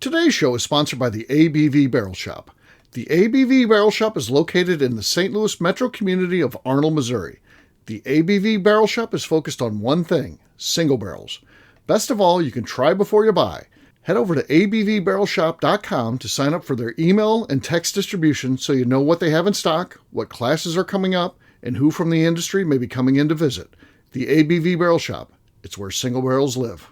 Today's show is sponsored by the ABV Barrel Shop. The ABV Barrel Shop is located in the St. Louis metro community of Arnold, Missouri. The ABV Barrel Shop is focused on one thing, single barrels. Best of all, you can try before you buy. Head over to abvbarrelshop.com to sign up for their email and text distribution so you know what they have in stock, what classes are coming up, and who from the industry may be coming in to visit. The ABV Barrel Shop. It's where single barrels live.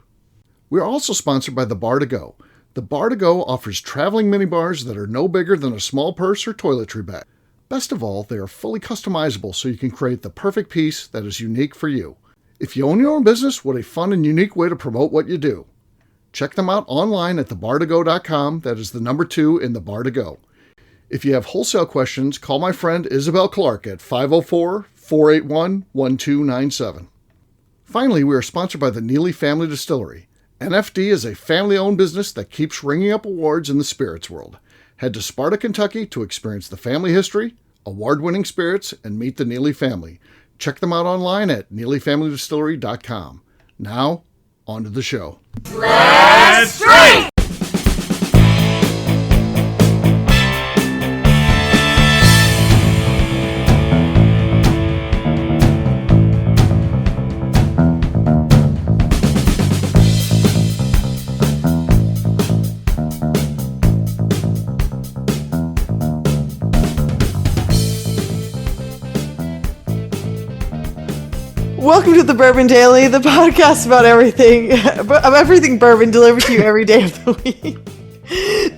We are also sponsored by the Bar to Go. The Bar to Go offers traveling minibars that are no bigger than a small purse or toiletry bag. Best of all, they are fully customizable so you can create the perfect piece that is unique for you. If you own your own business, what a fun and unique way to promote what you do. Check them out online at thebar2go.com. That is the number 2 in the Bar to Go. If you have wholesale questions, call my friend Isabel Clark at 504-481-1297. Finally, we are sponsored by the Neely Family Distillery. NFD is a family-owned business that keeps ringing up awards in the spirits world. Head to Sparta, Kentucky to experience the family history, award-winning spirits, and meet the Neely family. Check them out online at neelyfamilydistillery.com. Now, on to the show. Let's drink! Welcome to the Bourbon Daily, the podcast about everything bourbon delivered to you every day of the week.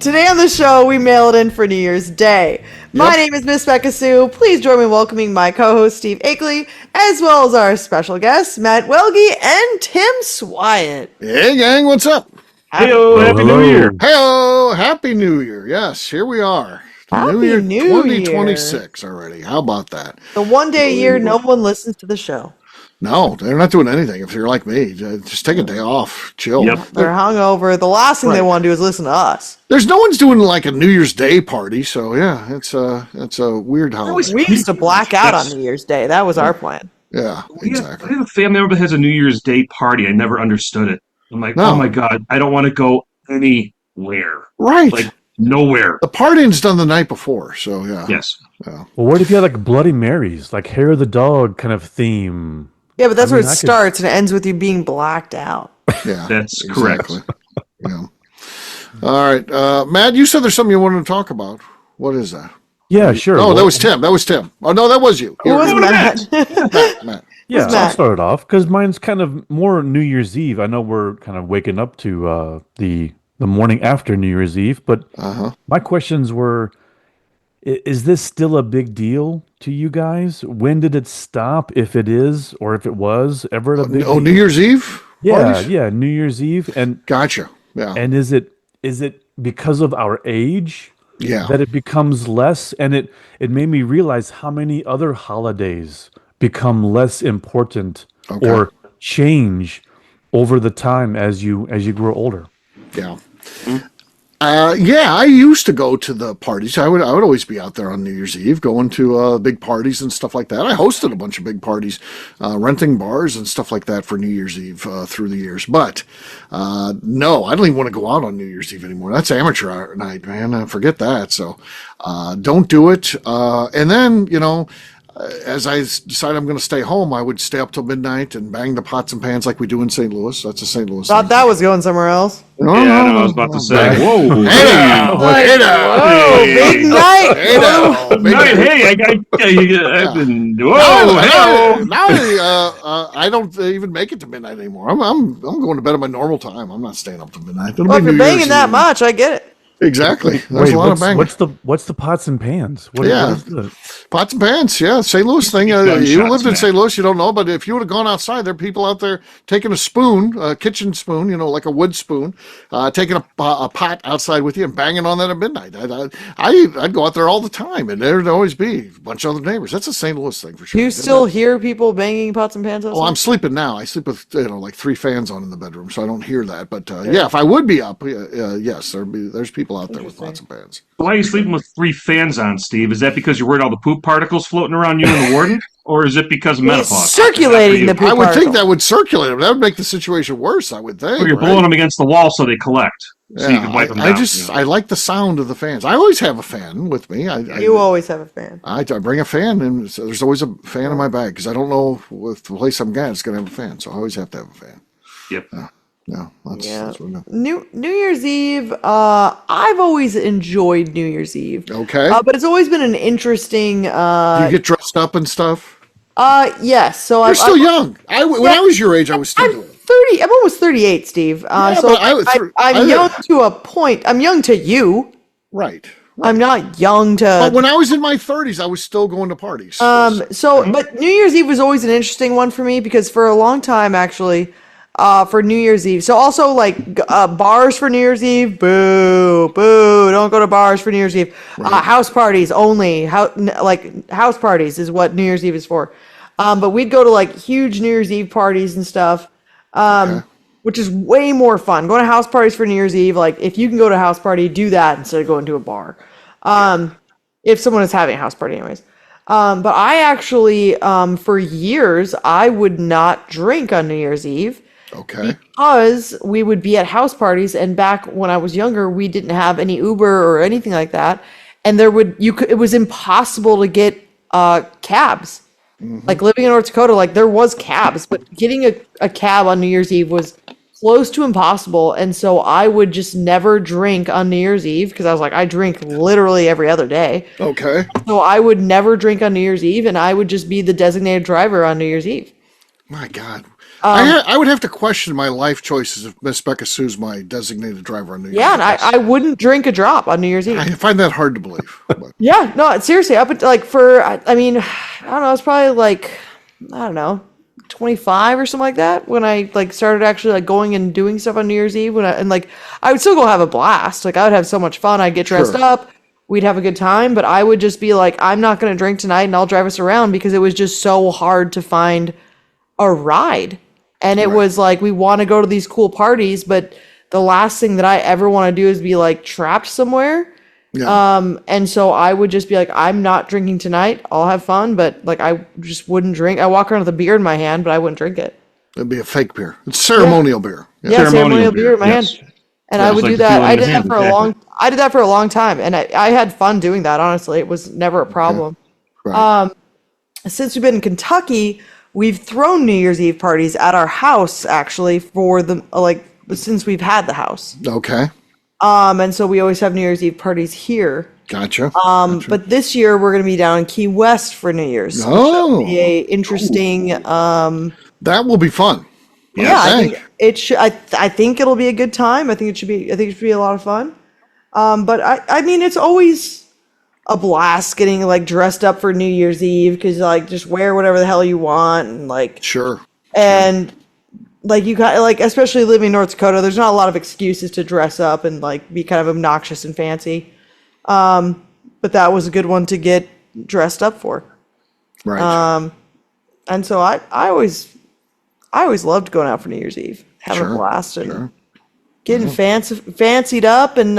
Today on the show, we mail it in for New Year's Day. My name is Miss Becca Sue. Please join me in welcoming my co-host, Steve Akeley, as well as our special guests, Matt Welge and Tim Swyatt. Hey, gang, what's up? Happy New Year. Hey-o, Happy New Year. Yes, here we are. Happy New Year New 2026 already. How about that? The one day a year no one listens to the show. No, they're not doing anything. If you're like me, just take a day off, chill. Yep. They're hungover. The last thing they want to do is listen to us. There's no one's doing like a New Year's Day party, so yeah, it's a weird holiday. We used to black out on New Year's Day. That was our plan. Yeah, exactly. I have a family member that has a New Year's Day party. I never understood it. I'm like, oh my God, I don't want to go anywhere. Right. Like, nowhere. The partying's done the night before, so yeah. Yes. Yeah. Well, what if you had like Bloody Marys, like Hair of the Dog kind of theme? Yeah, but that's where it starts and it ends with you being blacked out. Yeah, That's correct. Yeah. All right, Matt, you said there's something you wanted to talk about. What is that? Yeah, sure. Oh, that was Tim. Oh, no, that was you. Who was Matt? Matt. Yeah, Matt? I'll start it off because mine's kind of more New Year's Eve. I know we're kind of waking up to the morning after New Year's Eve, but my questions were: is this still a big deal to you guys? When did it stop, if it is, or if it was ever a big deal? New Year's Eve? Yeah, parties? yeah, New Year's Eve. And Gotcha. Yeah. and is it because of our age Yeah. that it becomes less? And it made me realize how many other holidays become less important or change over the time as you grow older. Yeah. Yeah, I used to go to the parties. I would always be out there on New Year's Eve going to big parties and stuff like that. I hosted a bunch of big parties, renting bars and stuff like that for New Year's Eve through the years. But no, I don't even want to go out on New Year's Eve anymore. That's amateur night, man. Forget that. So don't do it. And then, as I decide I'm going to stay home, I would stay up till midnight and bang the pots and pans like we do in St. Louis. That's a St. Louis Thought thing. that was going somewhere else. No, I was about to say, whoa. Hey now! Oh, big night! Hey now! Big night. Hey, I've been, hello. Now I don't even make it to midnight anymore. I'm going to bed at my normal time. I'm not staying up to midnight. Well, if you're banging that much, I get it. Exactly. There's a lot of banging. What's the pots and pans? What is the Pots and pans, yeah. St. Louis thing. You lived in St. Louis, you don't know, but if you would have gone outside, there are people out there taking a spoon, a kitchen spoon, like a wood spoon, taking a pot outside with you and banging on that at midnight. I'd go out there all the time, and there'd always be a bunch of other neighbors. That's a St. Louis thing for sure. Do you still hear people banging pots and pans outside? Oh, I'm sleeping now. I sleep with like 3 fans on in the bedroom, so I don't hear that. But yeah, if I would be up, yes, there's people out there with pots and pans. Why are you sleeping with 3 fans on, Steve? Is that because you're worried all the poop particles floating around you and the warden? or is it because of It's menopause? circulating the poop I would think particles. that would circulate them. That would make the situation worse, I would think. Or you're right? blowing them against the wall so they collect, so you Yeah, can wipe them I down. just I like the sound of the fans. I always have a fan with me. You always have a fan. I bring a fan, and so there's always a fan in my bag because I don't know if the place I'm going is going to have a fan, so I always have to have a fan. Yep. Yeah, that's what I New Year's Eve. I've always enjoyed New Year's Eve. Okay. But it's always been an interesting. Do you get dressed up and stuff? Yes. So You're still young. When I was your age, I was still doing it. 30. I'm almost 38, Steve. So but I'm young to a point. I'm young to you. Right. I'm not young to. But when I was in my 30s, I was still going to parties. But New Year's Eve was always an interesting one for me because for a long time, actually, for New Year's Eve. So also like bars for New Year's Eve. Boo, boo! Don't go to bars for New Year's Eve. Right. House parties only. House parties is what New Year's Eve is for. But we'd go to like huge New Year's Eve parties and stuff. Which is way more fun. Going to house parties for New Year's Eve, like if you can go to a house party, do that instead of going to a bar. If someone is having a house party anyways. But I actually, for years, I would not drink on New Year's Eve. Okay. Because we would be at house parties, and back when I was younger, we didn't have any Uber or anything like that. And it was impossible to get cabs. Like living in North Dakota, like there was cabs, but getting a cab on New Year's Eve was close to impossible. And so I would just never drink on New Year's Eve because I was like, I drink literally every other day. Okay. So I would never drink on New Year's Eve, and I would just be the designated driver on New Year's Eve. My God. I would have to question my life choices if Miss Becca Sue's my designated driver on New Year's Yeah, Eve. and I wouldn't drink a drop on New Year's Eve. I find that hard to believe. But Yeah, no, seriously, up until I mean, I don't know, it's probably like, I don't know, 25 or something like that when I like started actually like going and doing stuff on New Year's Eve I would still go have a blast. Like I would have so much fun. I'd get dressed Sure. up, we'd have a good time, but I would just be like, I'm not going to drink tonight and I'll drive us around because it was just so hard to find a ride. And it was like, we want to go to these cool parties, but the last thing that I ever want to do is be like trapped somewhere. yeah. And so I would just be like, I'm not drinking tonight. I'll have fun, but like I just wouldn't drink. I walk around with a beer in my hand, but I wouldn't drink it. It'd be a fake beer. It's ceremonial beer. Yeah, ceremonial beer in my yes. hand. And Yeah, I it's would like do the that. feeling I in did the that hand, for a I did that for a long time, and I had fun doing that. Honestly, it was never a problem. Right. Since we've been in Kentucky, we've thrown New Year's Eve parties at our house actually for the since we've had the house. Okay. And so we always have New Year's Eve parties here. Gotcha. But this year we're going to be down in Key West for New Year's. Oh. Which will be a interesting. That will be fun. Yeah, I think. think it should. I think it'll be a good time. I think it should be a lot of fun. But I mean, it's always a blast getting like dressed up for New Year's Eve because like just wear whatever the hell you want and like Sure. and like you got like especially living in North Dakota, there's not a lot of excuses to dress up and like be kind of obnoxious and fancy. But that was a good one to get dressed up for. Right. And so I always loved going out for New Year's Eve, having Sure, a blast and sure. getting fancied up, and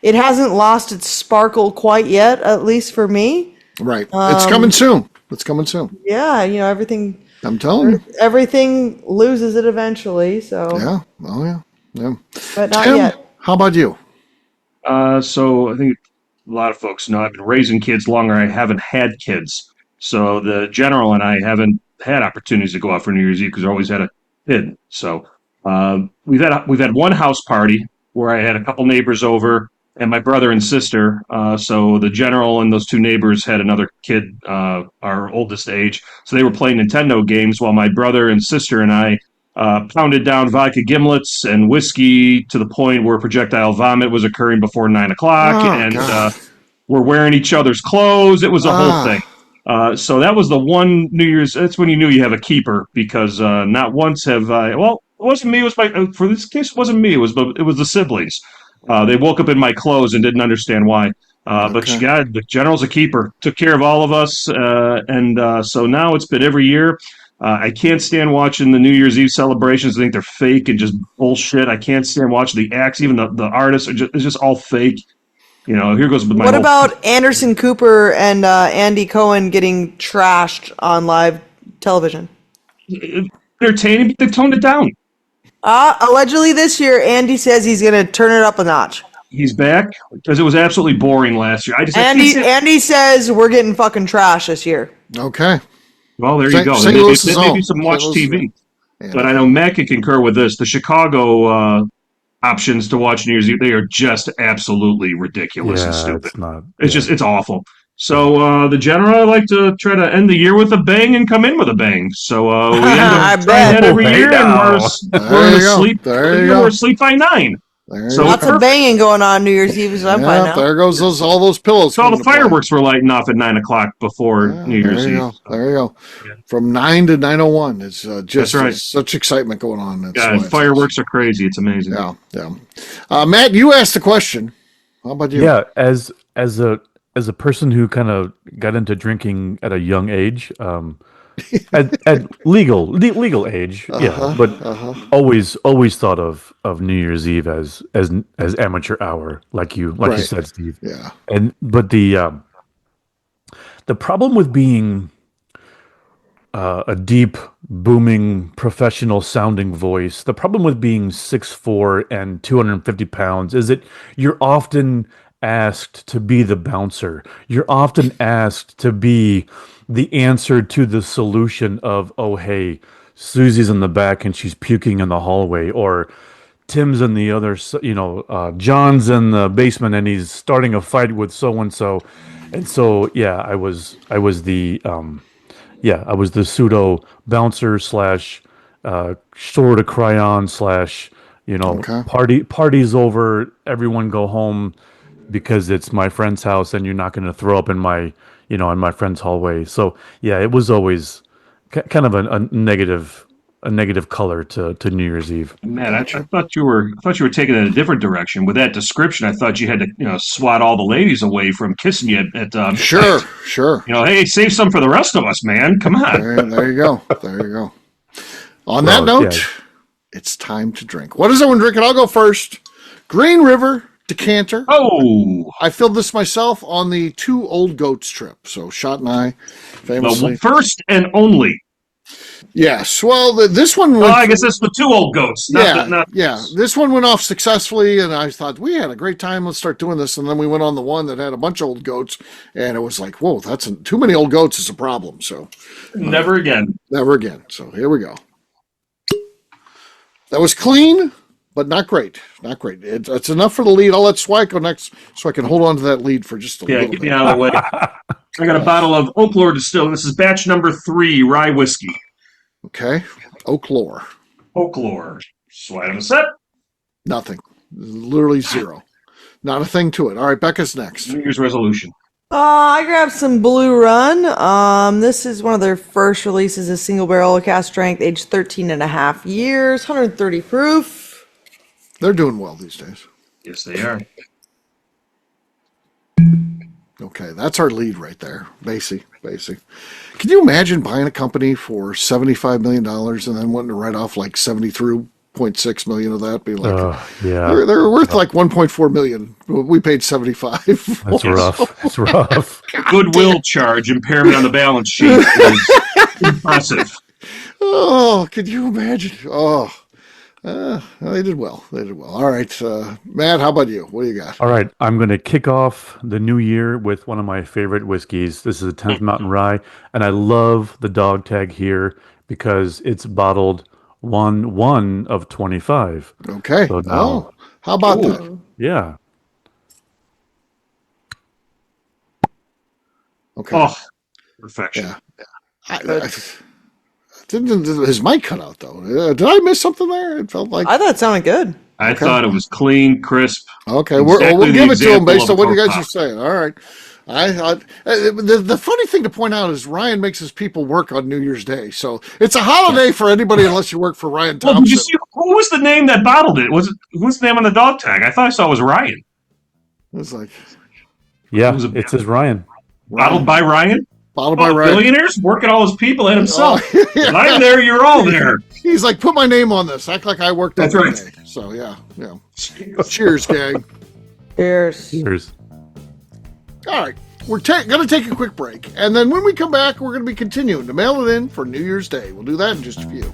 it hasn't lost its sparkle quite yet, at least for me. Right. It's coming soon. It's coming soon. Yeah, everything I'm telling you. everything loses it eventually. So, Yeah. Oh, yeah. Yeah. but not Tim, yet. how about you? So I think a lot of folks know I've been raising kids longer. I haven't had kids. So the general and I haven't had opportunities to go out for New Year's Eve because I always had a kid. So we've had one house party where I had a couple neighbors over and my brother and sister. So the general and those two neighbors had another kid, our oldest age. So they were playing Nintendo games while my brother and sister and I pounded down vodka gimlets and whiskey to the point where projectile vomit was occurring before 9 o'clock. Oh, and God. we're wearing each other's clothes. It was a whole thing. So that was the one New Year's. That's when you knew you have a keeper because not once have I. Well, it wasn't me. It was my. For this case, it wasn't me. It was the siblings. They woke up in my clothes and didn't understand why. But Okay. God, the general's a keeper. Took care of all of us, and so now it's been every year. I can't stand watching the New Year's Eve celebrations. I think they're fake and just bullshit. I can't stand watching the acts. Even the artists it's just all fake. Here goes with my What whole- about Anderson Cooper and Andy Cohen getting trashed on live television? entertaining, but they've toned it down. Allegedly this year, Andy says he's going to turn it up a notch. He's back because it was absolutely boring last year. I can't see it. Andy says we're getting fucking trash this year. Okay. Well, there you go. St. There may Louis's be own. some watch St. Louis's TV. But I know Matt can concur with this. The Chicago options to watch New Year's Eve, they are just absolutely ridiculous and stupid. It's awful. So the general, I like to try to end the year with a bang and come in with a bang. So we end up trying that every year, and we're asleep by 9. Lots of banging going on New Year's Eve, so I'm fine now. There goes all those pillows. So all the fireworks were lighting off at 9 o'clock before New Year's Eve. There you go. Yeah. From 9 to 9:01, it's just right. such excitement going on. Fireworks are crazy. It's amazing. Yeah. Matt, you asked the question. How about you? Yeah, as a person who kind of got into drinking at a young age, at legal age, but always thought of New Year's Eve as amateur hour, like you said, Steve. Yeah. But the problem with being a deep, booming, professional sounding voice, the problem with being 6'4" and 250 pounds is that you're often asked to be the bouncer. You're often asked to be the answer to the solution of, oh, hey, Susie's in the back and she's puking in the hallway, or Tim's in the other, John's in the basement and he's starting a fight with so-and-so. And so, I was the pseudo bouncer / sword to cry on / party's over, everyone go home because it's my friend's house and you're not going to throw up in my friend's hallway. So it was always kind of a negative color to New Year's Eve. Man, I thought you were taking it in a different direction with that description. I thought you had to swat all the ladies away from kissing you at Sure. Hey, save some for the rest of us, man. Come on. There you go. On that note, it's time to drink. What is everyone drinking? I'll go first. Green River decanter. Oh, I filled this myself on the 2 Old Goats trip. So Shot and I famously the first and only. Yes. Well, this one. I guess that's the 2 Old Goats. This one went off successfully, and I thought we had a great time. Let's start doing this. And then we went on the one that had a bunch of old goats, and it was like, whoa, too many old goats is a problem. So never again. So here we go. That was clean, but not great. It's enough for the lead. I'll let Swy go next so I can hold on to that lead for just a little bit. Get me out of the way. I got a bottle of Oak Lore Distilled. This is batch number 3 rye whiskey. Okay. Oak Lore. Slide on a set. Nothing. Literally zero. Not a thing to it. All right, Becca's next. New Year's resolution. I grabbed some Blue Run. This is one of their first releases, a single barrel cask strength, aged 13 and a half years, 130 proof. They're doing well these days. Yes, they are. Okay, that's our lead right there. Basic. Can you imagine buying a company for $75 million and then wanting to write off like $73.6 million of that? Be like, they're worth like $1.4 million. We paid $75. That's rough. Goodwill charge impairment on the balance sheet is impressive. Oh, could you imagine? Oh. They did well. All right, Matt, how about you? What do you got? All right, I'm going to kick off the new year with one of my favorite whiskeys. This is a 10th Mountain Rye, and I love the dog tag here because it's bottled 1 of 25. Okay. So now, how about that? Yeah. Okay. Oh, perfection. Yeah. Didn't his mic cut out though? Did I miss something there? It felt like I thought it sounded good. I thought it was clean, crisp. Okay, we'll give it to him based on what you guys are saying. All right. The funny thing to point out is Ryan makes his people work on New Year's Day, so it's a holiday for anybody unless you work for Ryan Thompson. Well, did you see who was the name that bottled it? Who's the name on the dog tag? I thought I saw it was Ryan. It was like, it says Ryan. Bottled by Ryan. Bottled by Ryan. Billionaires working all his people and himself. I'm there, you're all there. He's like, put my name on this. Act like I worked on That's right. Day. So yeah. Cheers, gang. Cheers. All right, we're going to take a quick break, and then when we come back, we're going to be continuing to mail it in for New Year's Day. We'll do that in just a few.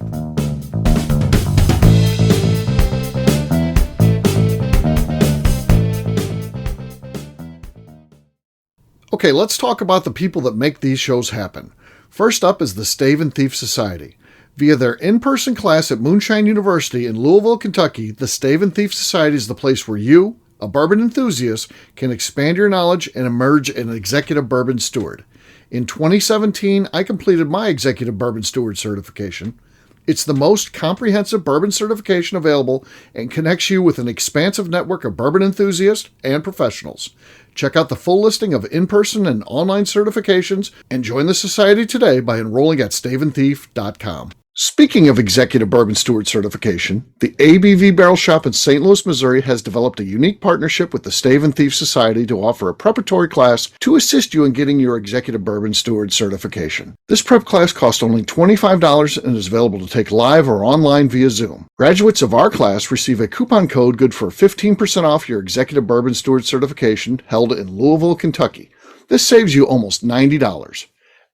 Okay, let's talk about the people that make these shows happen. First up is the Stave and Thief Society. Via their in-person class at Moonshine University in Louisville, Kentucky, the Stave and Thief Society is the place where you, a bourbon enthusiast, can expand your knowledge and emerge an executive bourbon steward. In 2017, I completed my executive bourbon steward certification. It's the most comprehensive bourbon certification available and connects you with an expansive network of bourbon enthusiasts and professionals. Check out the full listing of in-person and online certifications and join the society today by enrolling at staveandthief.com. Speaking of Executive Bourbon Steward certification, the ABV Barrel Shop in St. Louis, Missouri has developed a unique partnership with the Stave and Thief Society to offer a preparatory class to assist you in getting your Executive Bourbon Steward certification. This prep class costs only $25 and is available to take live or online via Zoom. Graduates of our class receive a coupon code good for 15% off your Executive Bourbon Steward certification held in Louisville, Kentucky. This saves you almost $90.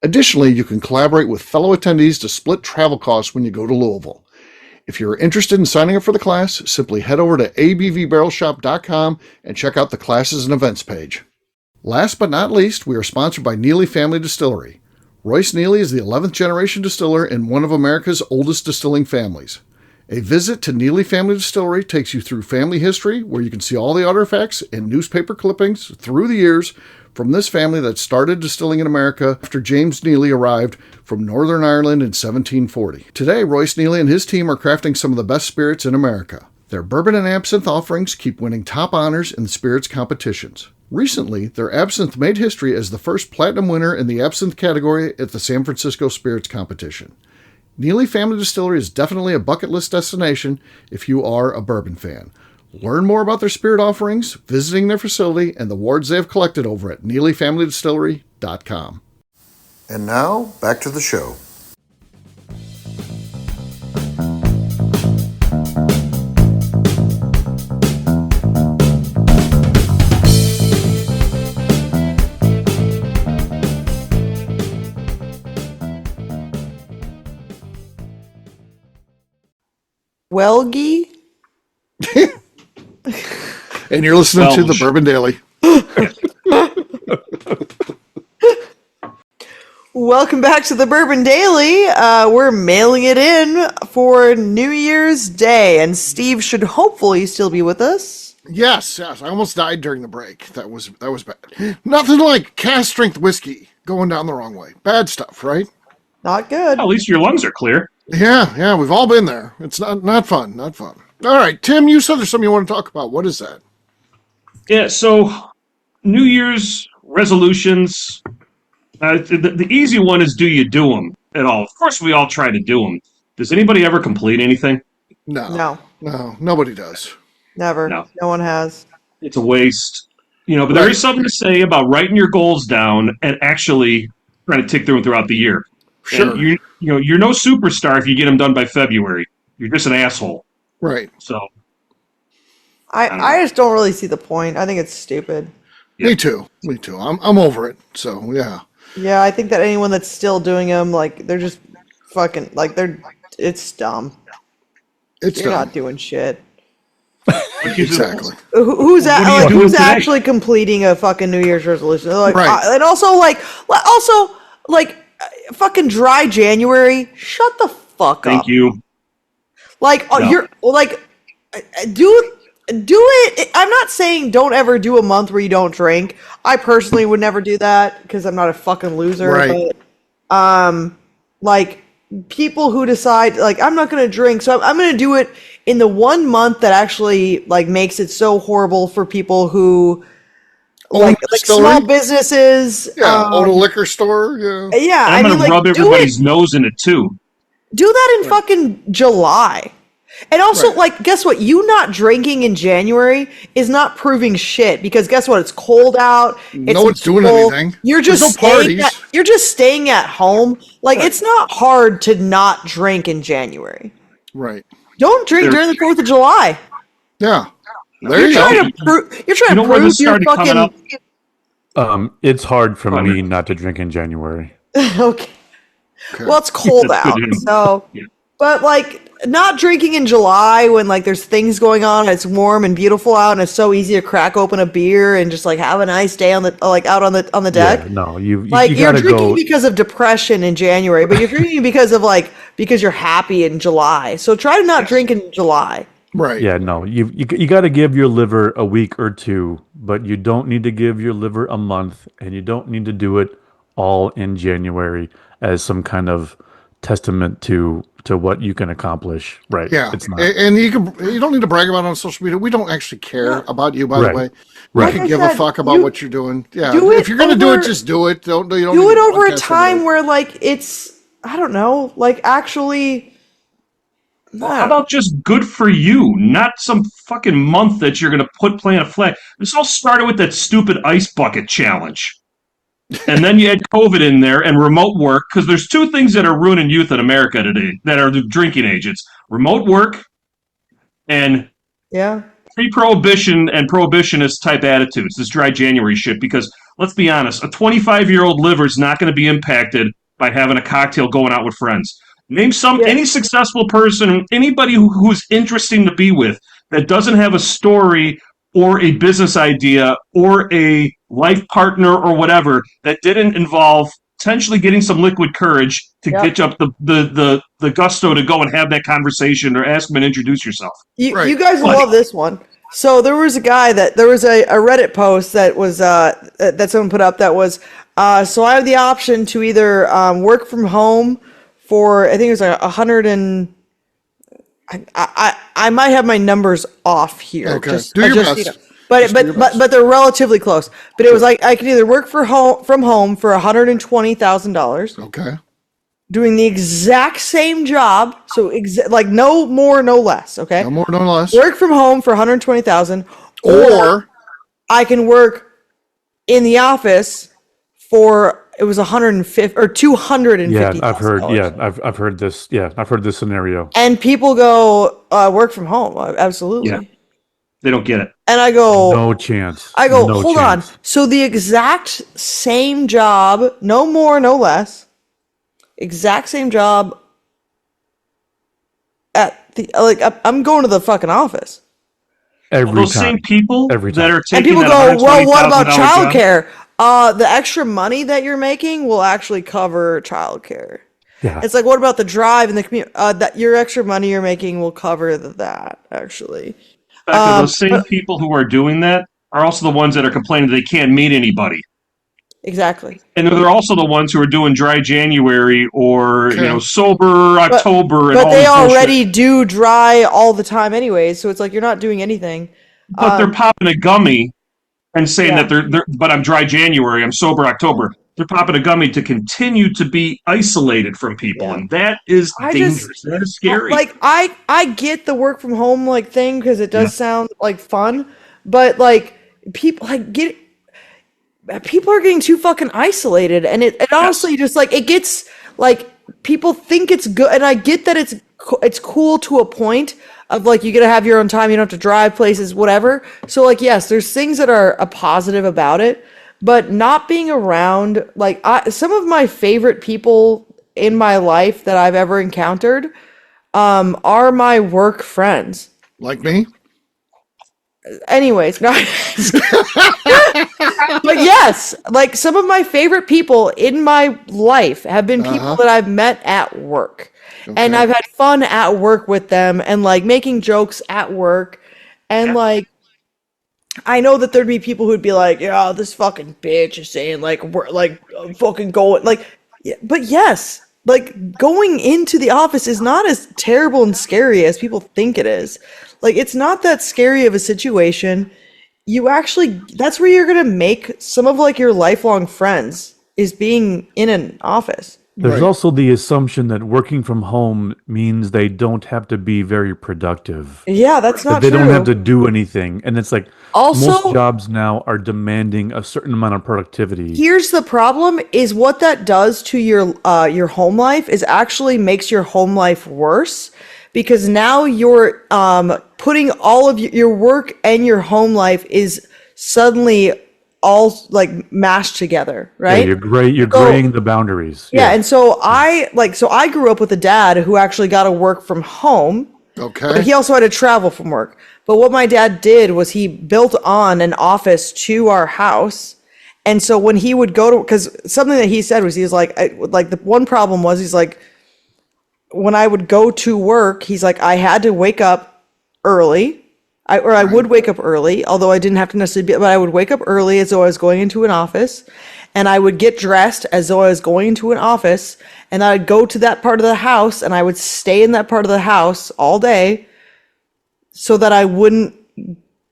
Additionally, you can collaborate with fellow attendees to split travel costs when you go to Louisville. If you're interested in signing up for the class, simply head over to abvbarrelshop.com and check out the classes and events page. Last but not least, we are sponsored by Neely Family Distillery. Royce Neely is the 11th generation distiller in one of America's oldest distilling families. A visit to Neely Family Distillery takes you through family history, where you can see all the artifacts and newspaper clippings through the years from this family that started distilling in America after James Neely arrived from Northern Ireland in 1740. Today, Royce Neely and his team are crafting some of the best spirits in America. Their bourbon and absinthe offerings keep winning top honors in the spirits competitions. Recently, their absinthe made history as the first platinum winner in the absinthe category at the San Francisco Spirits Competition. Neely Family Distillery is definitely a bucket list destination if you are a bourbon fan. Learn more about their spirit offerings, visiting their facility, and the awards they have collected over at NeelyFamilyDistillery.com. And now, back to the show. Welgie? And you're listening to the Bourbon Daily. Welcome back to the Bourbon Daily. We're mailing it in for New Year's Day, and Steve should hopefully still be with us. Yes. I almost died during the break. That was bad. Nothing like cast strength whiskey going down the wrong way. Bad stuff, right? Not good. At least your lungs are clear. Yeah, we've all been there. It's not fun. All right, Tim, you said there's something you want to talk about. What is that? Yeah, so New Year's resolutions. The easy one is, do you do them at all? Of course, we all try to do them. Does anybody ever complete anything? No, nobody does. Never. No one has. It's a waste. But there is something to say about writing your goals down and actually trying to tick through them throughout the year. Sure. And you're no superstar if you get them done by February. You're just an asshole. Right. So I just don't really see the point. I think it's stupid. Yeah. Me too. I'm over it. So yeah. Yeah, I think that anyone that's still doing them, like, they're just fucking, like, it's dumb. You're not doing shit. Exactly. Who's actually completing a fucking New Year's resolution? Like, right. And also fucking dry January. Shut the fuck up. Thank you. Like, you're like, do it. I'm not saying don't ever do a month where you don't drink. I personally would never do that because I'm not a fucking loser. Right. But, like, people who decide, like, I'm not going to drink, so I'm going to do it in the 1 month that actually, like, makes it so horrible for people who, like small businesses. Yeah, own a liquor store. Yeah. Yeah. I'm going to rub everybody's nose in it, too. Do that in fucking July. And also, like, guess what? You not drinking in January is not proving shit because guess what? It's cold out. No one's doing anything. You're just staying at home. Like, it's not hard to not drink in January. Right. Don't drink during the 4th of July. Yeah. You're trying to prove your fucking. It's hard for Oh, me no. not to drink in January. Okay. Well, it's cold That's out, good. so. Yeah. But like not drinking in July when like there's things going on, and it's warm and beautiful out, and it's so easy to crack open a beer and just like have a nice day on the like out on the deck. Yeah, no, you Like you you're gotta drinking go. because of depression in January, but you're drinking because of like because you're happy in July. So try to not drink in July. Right. Yeah, no, you got to give your liver a week or two, but you don't need to give your liver a month, and you don't need to do it all in January as some kind of testament to what you can accomplish. Right? Yeah, It's not. and you don't need to brag about it on social media. We don't actually care about you, by the Right. way. We Right. can Like I give a said, fuck about you what you're doing. Yeah, do it if you're gonna do it, over- just do it. Don't you don't Do need it to over a broadcast time everything. where like it's I don't know, like actually How about just good for you, not some fucking month that you're going to plant a flag? This all started with that stupid ice bucket challenge. And then you had COVID in there and remote work, because there's two things that are ruining youth in America today that are the drinking agents: remote work and yeah. pre-prohibition and prohibitionist type attitudes, this dry January shit. Because let's be honest, a 25-year-old liver is not going to be impacted by having a cocktail going out with friends. Name Yeah. any successful person, anybody who's interesting to be with that doesn't have a story or a business idea or a life partner or whatever that didn't involve potentially getting some liquid courage to Yep. get up the gusto to go and have that conversation or ask them and introduce yourself. You, Right. you guys will But- love this one. So there was a guy there was a Reddit post that was that someone put up that was so I have the option to either work from home for I think it was like 100 and I might have my numbers off here. Okay. Do your just, best. But Just do your best. but they're relatively close. But it was like I could either work from home for $120,000 Okay. doing the exact same job, so like no more, no less. Okay, No more, no less. work from home for 120,000, Or I can work in the office for it was 150 or 250. Yeah, I've heard. Yeah, I've heard this. Yeah, I've heard this scenario. And people go work from home, absolutely. Yeah. They don't get it. And I go, No chance. I go, No hold chance. on. So the exact same job, no more, no less, exact same job at the like I'm going to the fucking office. Every Those time. same people Every that time. are And taking people that go, well, what about $120,000 job, childcare? The extra money that you're making will actually cover childcare. Yeah. It's like, what about the drive and the commute? That your extra money you're making will cover that, actually. In fact, those same people who are doing that are also the ones that are complaining they can't meet anybody. Exactly. And they're also the ones who are doing dry January or Okay. sober October and But all they this bullshit. already do dry all the time anyways, so it's like you're not doing anything. But they're popping a gummy and saying Yeah. that they're but I'm dry January, I'm sober October. They're popping a gummy to continue to be isolated from people, Yeah. and that is I dangerous. just- That is scary. Like I get the work from home like thing because it does sound like fun, but like people people are getting too fucking isolated, and it honestly just like it gets like people think it's good, and I get that it's cool to a point of like you get to have your own time, you don't have to drive places, whatever. So like yes, there's things that are a positive about it, but not being around like some of my favorite people in my life that I've ever encountered are my work friends. like me. Anyways, no. But yes, like some of my favorite people in my life have been people that I've met at work. And I've had fun at work with them and like making jokes at work. And like I know that there'd be people who'd be like, "Yeah, this fucking bitch is saying like we're like fucking going like." Yeah, but yes, like going into the office is not as terrible and scary as people think it is. Like it's not that scary of a situation. You actually, that's where you're gonna make some of like your lifelong friends is being in an office. There's Right. also the assumption that working from home means they don't have to be very productive. Yeah, that's That not they true. don't have to do anything. And it's like Also- most jobs now are demanding a certain amount of productivity. Here's the problem is what that does to your home life is actually makes your home life worse because now you're putting all of your work and your home life is suddenly all like mashed together, right? Yeah, you're graying the boundaries. Yeah, and so I grew up with a dad who actually got to work from home. Okay. But he also had to travel from work. But what my dad did was he built on an office to our house. And so when he would go to, because something that he said was, he was like, the one problem was, he's like, when I would go to work, he's like, I had to wake up early. I would wake up early, although I didn't have to necessarily be, but I would wake up early as though I was going into an office, and I would get dressed as though I was going into an office, and I would go to that part of the house, and I would stay in that part of the house all day so that I wouldn't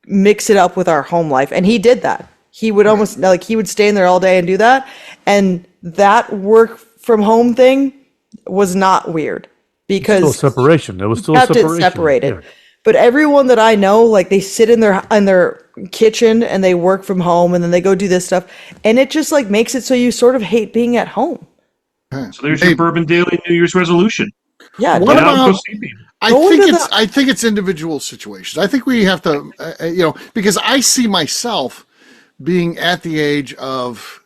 mix it up with our home life. And he did that. He would almost, like, he would stay in there all day and do that. And that work from home thing was not weird because still separation. It was still kept separation. it separated. Yeah. But everyone that I know, like, they sit in their kitchen and they work from home, and then they go do this stuff, and it just like makes it so you sort of hate being at home. So there's your Bourbon Daily New Year's resolution. Yeah. What about? Go see people. I think it's individual situations. I think we have to, because I see myself being at the age of,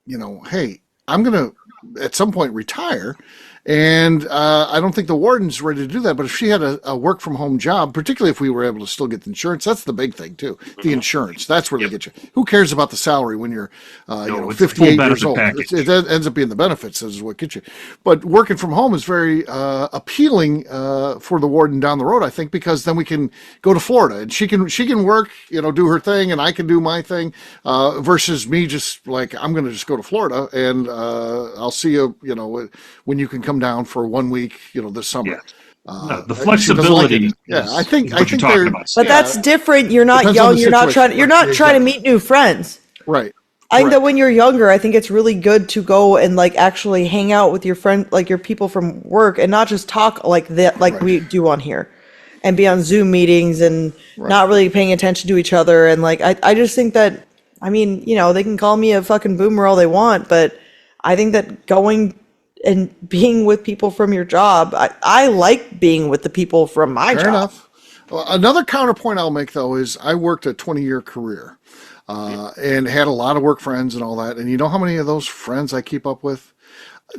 hey, I'm going to at some point retire. And I don't think the warden's ready to do that. But if she had a work from home job, particularly if we were able to still get the insurance, that's the big thing too. The insurance, that's where they get you. Who cares about the salary when you're, 58 years old? It ends up being the benefits is what gets you. But working from home is very appealing for the warden down the road, I think, because then we can go to Florida and she can work, do her thing, and I can do my thing. Versus me just like, I'm going to just go to Florida and I'll see you, when you can come down for 1 week, this summer. Yeah. The flexibility. I think talking about. But that's different. You're not young. You're not trying to meet new friends. Right. I think that when you're younger, I think it's really good to go and like actually hang out with your friend, like your people from work, and not just talk like that, like we do on here, and be on Zoom meetings and not really paying attention to each other. And like, I just think that, I mean, they can call me a fucking boomer all they want, but I think that going and being with people from your job, I like being with the people from my job. Fair enough. Well, another counterpoint I'll make, though, is I worked a 20-year career and had a lot of work friends and all that. And you know how many of those friends I keep up with?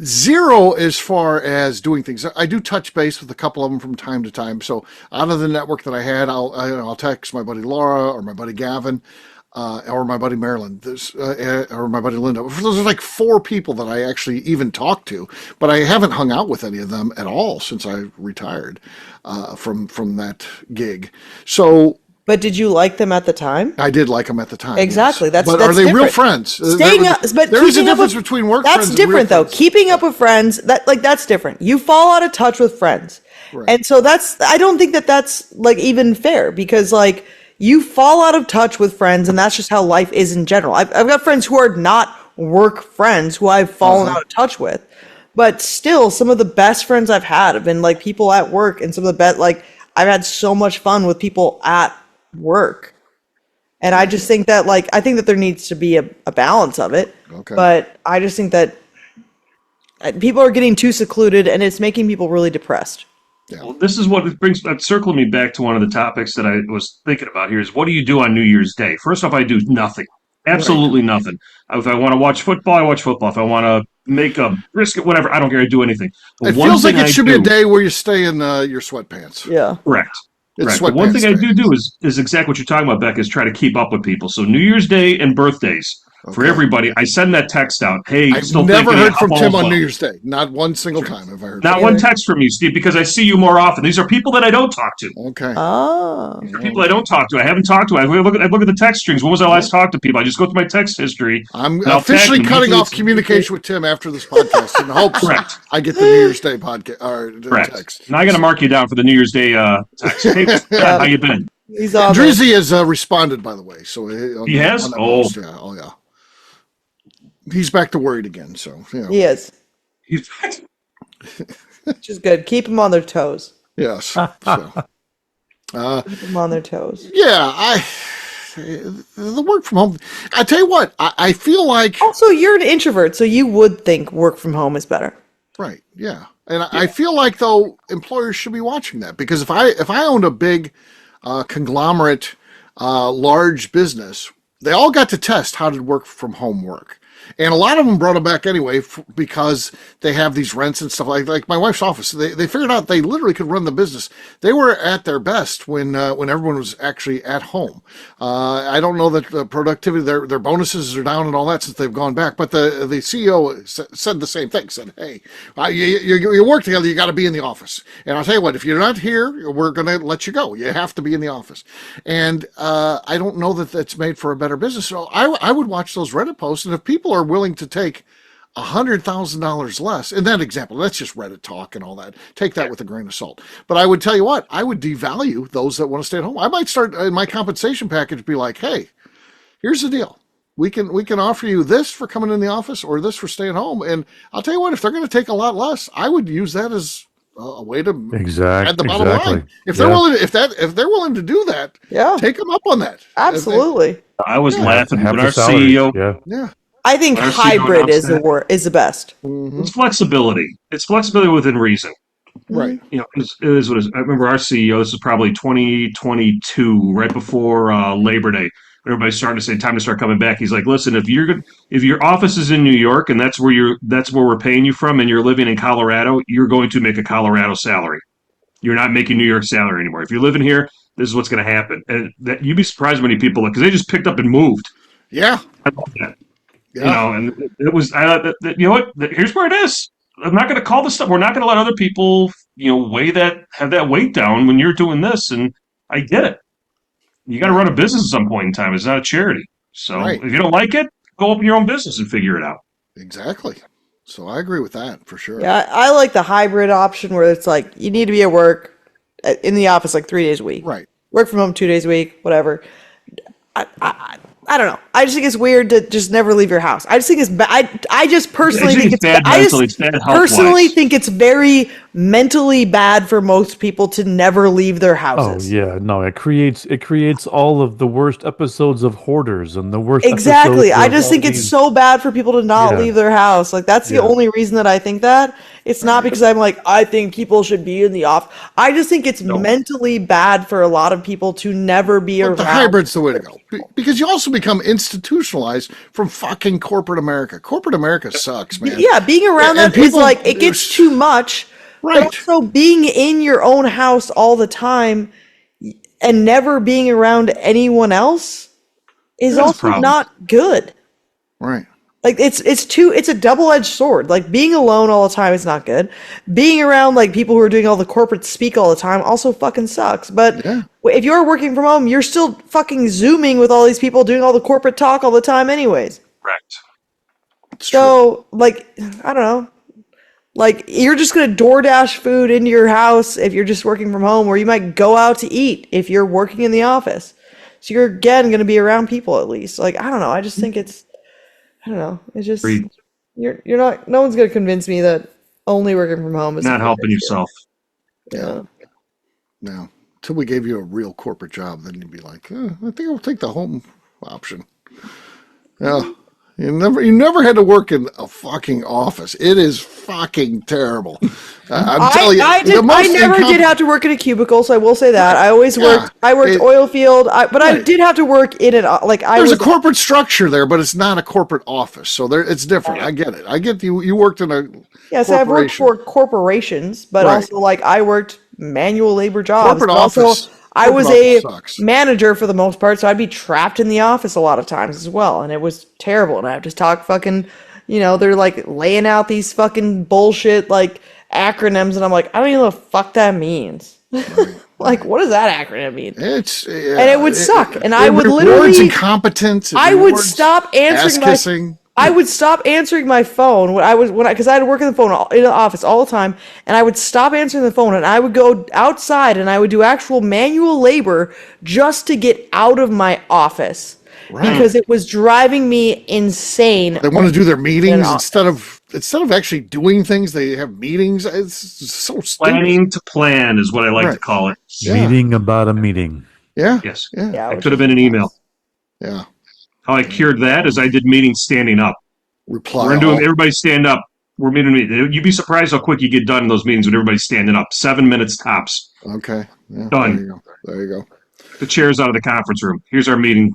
Zero as far as doing things. I do touch base with a couple of them from time to time. So out of the network that I had, I'll text my buddy Laura or my buddy Gavin. Or my buddy Marilyn, or my buddy Linda. Those are like 4 people that I actually even talk to, but I haven't hung out with any of them at all since I retired from that gig. So, but did you like them at the time? I did like them at the time. Exactly. Yes. That's are they different. real friends? There is a difference between work friends. That's different, though. Friends. Keeping up with friends, that's different. You fall out of touch with friends, and so I don't think that that's like even fair because like. You fall out of touch with friends, and that's just how life is in general. I've got friends who are not work friends who I've fallen out of touch with, but still, some of the best friends I've had have been like people at work, and some of the best, like I've had so much fun with people at work, and I just think that I think that there needs to be a balance of it. Okay. But I just think that people are getting too secluded, and it's making people really depressed. Yeah. Well, this is what circling me back to one of the topics that I was thinking about here is what do you do on New Year's Day? First off, I do nothing. Absolutely nothing. If I want to watch football, I watch football. If I want to make a brisket, whatever, I don't care. I do anything. But it feels like it should be a day where you stay in your sweatpants. Yeah. Correct. It's the one thing I do is exactly what you're talking about, Beck, is try to keep up with people. So New Year's Day and birthdays. For everybody, I send that text out. Hey, I've never heard from Tim on New Year's Day. Not one single time have I heard. Not one text from you, Steve, because I see you more often. These are people that I don't talk to. Okay. Oh. These are people I don't talk to. I haven't talked to. I look at the text strings. When was I last talked to people? I just go through my text history. I'm officially cutting off communication with Tim after this podcast in hopes I get the New Year's Day podcast or text. Now I'm going to mark you down for the New Year's Day text. Hey, how you been? He's on. Drizzy has responded, by the way. So he has. Yeah. He's back to worried again, so he is. He's which is good. Keep them on their toes. Yes. So, keep them on their toes. Yeah, the work from home. I tell you what, I feel like. Also, you're an introvert, so you would think work from home is better. Right. Yeah, and I feel like though employers should be watching that because if I owned a big conglomerate, large business. they all got to test how did work from home work. And a lot of them brought them back anyway because they have these rents and stuff like my wife's office. They figured out they literally could run the business. They were at their best when everyone was actually at home. I don't know that the productivity, their bonuses are down and all that since they've gone back. But the CEO said the same thing. Said, "Hey, you work together. You got to be in the office. And I'll tell you what, if you're not here, we're going to let you go. You have to be in the office." And I don't know that that's made for a better business. So I would watch those Reddit posts, and if people are willing to take $100,000 less, in that example, that's just Reddit talk and all that. Take that with a grain of salt. But I would tell you what, I would devalue those that want to stay at home. I might start in my compensation package be like, hey, here's the deal. We can offer you this for coming in the office or this for staying home. And I'll tell you what, if they're going to take a lot less, I would use that as a way to add the bottom line. If they're willing, if they're willing to do that, take them up on that. Absolutely. I was laughing when our CEO. Yeah. I think hybrid is the best. Mm-hmm. It's flexibility. It's flexibility within reason. Right. You know, it is what it is. I remember our CEO. This is probably 2022, right before Labor Day. Everybody's starting to say time to start coming back. He's like, listen, if your office is in New York and that's where we're paying you from, and you're living in Colorado, you're going to make a Colorado salary. You're not making New York salary anymore. If you're living here, this is what's going to happen. And that you'd be surprised how many people, because they just picked up and moved. Yeah. I love that. Yeah. You know, and it was, you know what? Here's where it is. I'm not going to call this stuff. We're not going to let other people, have that weight down when you're doing this. And I get it. You got to run a business at some point in time. It's not a charity. So if you don't like it, go open your own business and figure it out. Exactly. So I agree with that for sure. Yeah, I like the hybrid option where it's like you need to be at work in the office like 3 days a week. Right. Work from home 2 days a week, whatever. I don't know. I just think it's weird to just never leave your house. I just think it's bad. I just personally think it's bad. I just personally think it's very mentally bad for most people to never leave their houses. Oh yeah, no, it creates all of the worst episodes of Hoarders and the worst. Exactly. I just think it's so bad for people to not leave their house. Like that's the only reason that I think that. It's not because I'm like, I think people should be in the office. I just think it's mentally bad for a lot of people to never be around. The hybrid's the way to go. Because you also become institutionalized from fucking corporate America. Corporate America sucks, man. Yeah, being around that is like, it gets too much. Right. But also being in your own house all the time and never being around anyone else is also not good. Right. Like it's a double-edged sword. Like being alone all the time is not good. Being around like people who are doing all the corporate speak all the time also fucking sucks. But if you're working from home, you're still fucking Zooming with all these people doing all the corporate talk all the time anyways. Correct. So like, I don't know. Like you're just going to DoorDash food into your house if you're just working from home, or you might go out to eat if you're working in the office. So you're again going to be around people at least. Like, I don't know. I just think I don't know. It's just you're not. No one's gonna convince me that only working from home is not helping yourself. Yeah. No. Until we gave you a real corporate job, then you'd be like, I think I'll take the home option. Yeah. You never had to work in a fucking office. It is fucking terrible. I'm telling you. I never did have to work in a cubicle, so I will say that. I always worked. I worked oil field, but I did have to work in it. There's a corporate structure there, but it's not a corporate office, so it's different. I get it. I get you worked in a so I've worked for corporations, but also like I worked manual labor jobs. Corporate office. I was a manager for the most part, so I'd be trapped in the office a lot of times as well, and it was terrible. And I have to talk fucking, they're like laying out these fucking bullshit like acronyms, and I'm like, I don't even know what the fuck that means. Like, what does that acronym mean? And it would suck. And I would literally incompetence. I would stop answering I would stop answering my phone because I had to work in the office all the time, and I would stop answering the phone, and I would go outside and I would do actual manual labor just to get out of my office because it was driving me insane. They want to do their meetings instead of actually doing things. They have meetings. It's so stupid. Planning to plan is what I like to call it. Meeting about a meeting. Yeah. Yes. Yeah. It could have been an email. Yeah. How I cured that is I did meetings standing up. Reply. Everybody stand up. We're meeting. You'd be surprised how quick you get done in those meetings when everybody's standing up. 7 minutes tops. Okay. Yeah, done. There you go. The chair's out of the conference room. Here's our meeting.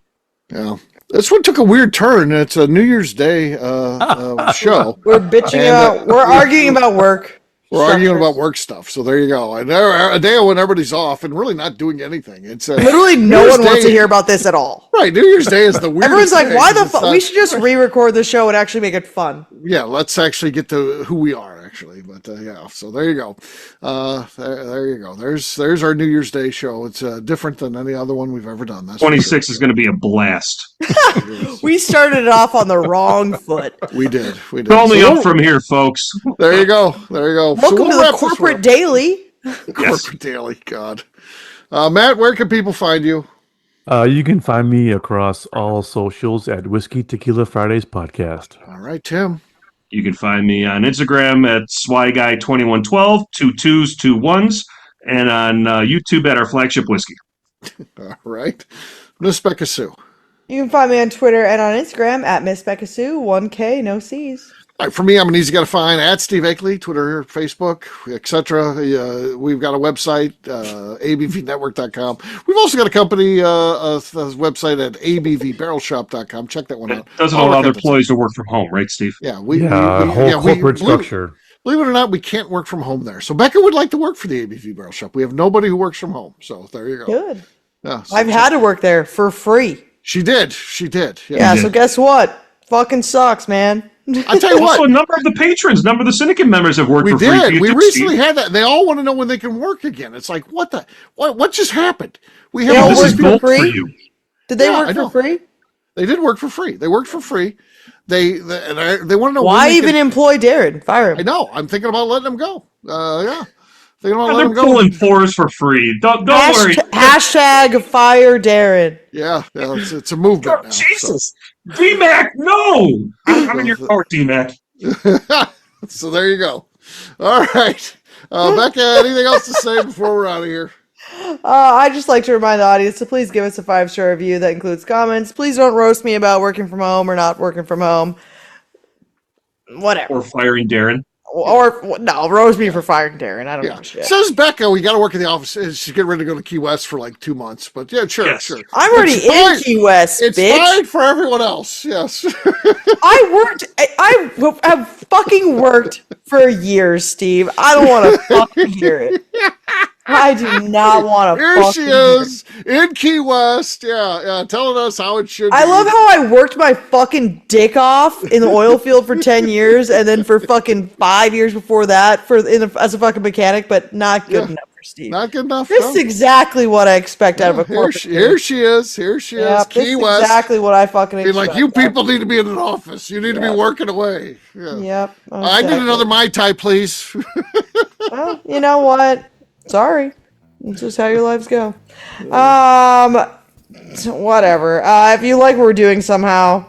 Yeah. This one took a weird turn. It's a New Year's Day show. We're bitching about, we're arguing about work. We're arguing about work stuff. So there you go. And a day when everybody's off and really not doing anything. It's literally no one wants to hear about this at all. Right. New Year's Day is the weirdest. Everyone's like, why the fuck? We should just re-record the show and actually make it fun. Yeah, let's actually get to who we are, actually. But yeah, so there you go. There you go. There's our New Year's Day show. It's different than any other one we've ever done. That's 26 is going to be a blast. We started it off on the wrong foot. We did. It's only up from here, folks. There you go. There you go. Welcome to the Corporate Daily. Corporate Daily, God. Matt, where can people find you? You can find me across all socials at Whiskey Tequila Fridays Podcast. All right, Tim. You can find me on Instagram at SwyGuy2112, 2 2s, 2 1s, and on YouTube at our flagship whiskey. All right. Miss Becca Sue. You can find me on Twitter and on Instagram at Miss Becca Sue, 1K, no C's. All right, for me, I'm an easy guy to find at Steve Akeley, Twitter, Facebook, etc. We've got a website, abvnetwork.com. We've also got a company website at abvbarrelshop.com. Check that one out. Doesn't allow other employees to work from home, right, Steve? Yeah, corporate structure. Believe it or not, we can't work from home there. So Becca would like to work for the ABV Barrel Shop. We have nobody who works from home. So there you go. Good. Yeah, so I've had to work there for free. She did. Yeah, so guess what? Fucking sucks, man. I tell you what. Also, a number of the patrons, a number of the syndicate members have worked for free. We did. We recently had that. They all want to know when they can work again. It's like, what just happened? We have all this is work for for free? you. Did they work for free? They did work for free. They worked for free. They want to know why even employ Darren? Fire him. I know. I'm thinking about letting him go. Yeah. Thinking about letting They're him go. pulling fours for free. Don't worry. Hashtag fire Darren. Yeah, it's a movement now. Jesus. DMAC, no! I'm in your court, DMAC. So there you go. All right. Becca, anything else to say before we're out of here? I'd just like to remind the audience to please give us a 5-star review that includes comments. Please don't roast me about working from home or not working from home. Whatever. Or firing Darren. Or no, roast me for firing Darren. I don't know shit. Says Becca, we got to work in the office. She's getting ready to go to Key West for like 2 months. But yeah, sure. I'm already in Key West, it's bitch. It's fine for everyone else. Yes. I have fucking worked for years, Steve. I don't want to fucking hear it. I do not want to Here she is in Key West. Yeah, telling us how it should be. I love how I worked my fucking dick off in the oil field for 10 years and then for fucking 5 years before that as a fucking mechanic, but not good enough for Steve. Not good enough. This is exactly what I expect out of a corporate. Here she is. Key West. Exactly what I fucking expect. Like, you people need to be in an office. You need to be working away. Yeah. Yep. Exactly. I need another Mai Tai, please. Well, you know what? Sorry. It's just how your lives go. Whatever. If you like what we're doing somehow,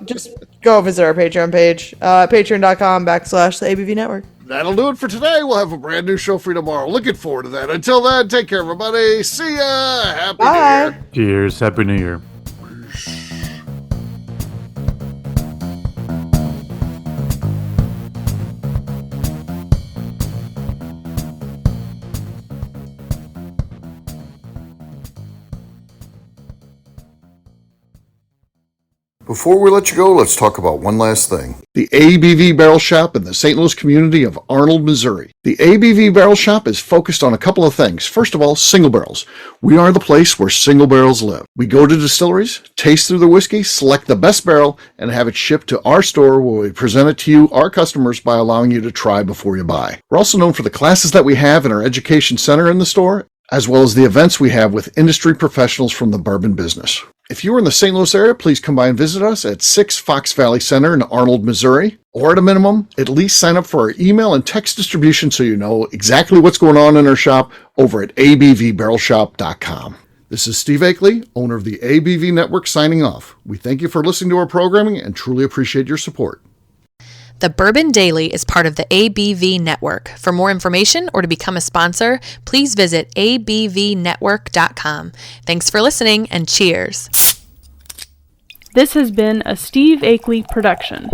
just go visit our Patreon page, patreon.com/the ABV Network. That'll do it for today. We'll have a brand new show for you tomorrow. Looking forward to that. Until then, take care, everybody. See ya. Happy New Year. Cheers. Happy New Year. Before we let you go, let's talk about one last thing. The ABV Barrel Shop in the St. Louis community of Arnold, Missouri. The ABV Barrel Shop is focused on a couple of things. First of all, single barrels. We are the place where single barrels live. We go to distilleries, taste through the whiskey, select the best barrel, and have it shipped to our store where we present it to you, our customers, by allowing you to try before you buy. We're also known for the classes that we have in our education center in the store, as well as the events we have with industry professionals from the bourbon business. If you are in the St. Louis area, please come by and visit us at 6 Fox Valley Center in Arnold, Missouri. Or at a minimum, at least sign up for our email and text distribution so you know exactly what's going on in our shop over at abvbarrelshop.com. This is Steve Akeley, owner of the ABV Network, signing off. We thank you for listening to our programming and truly appreciate your support. The Bourbon Daily is part of the ABV Network. For more information or to become a sponsor, please visit abvnetwork.com. Thanks for listening and cheers. This has been a Steve Akeley production.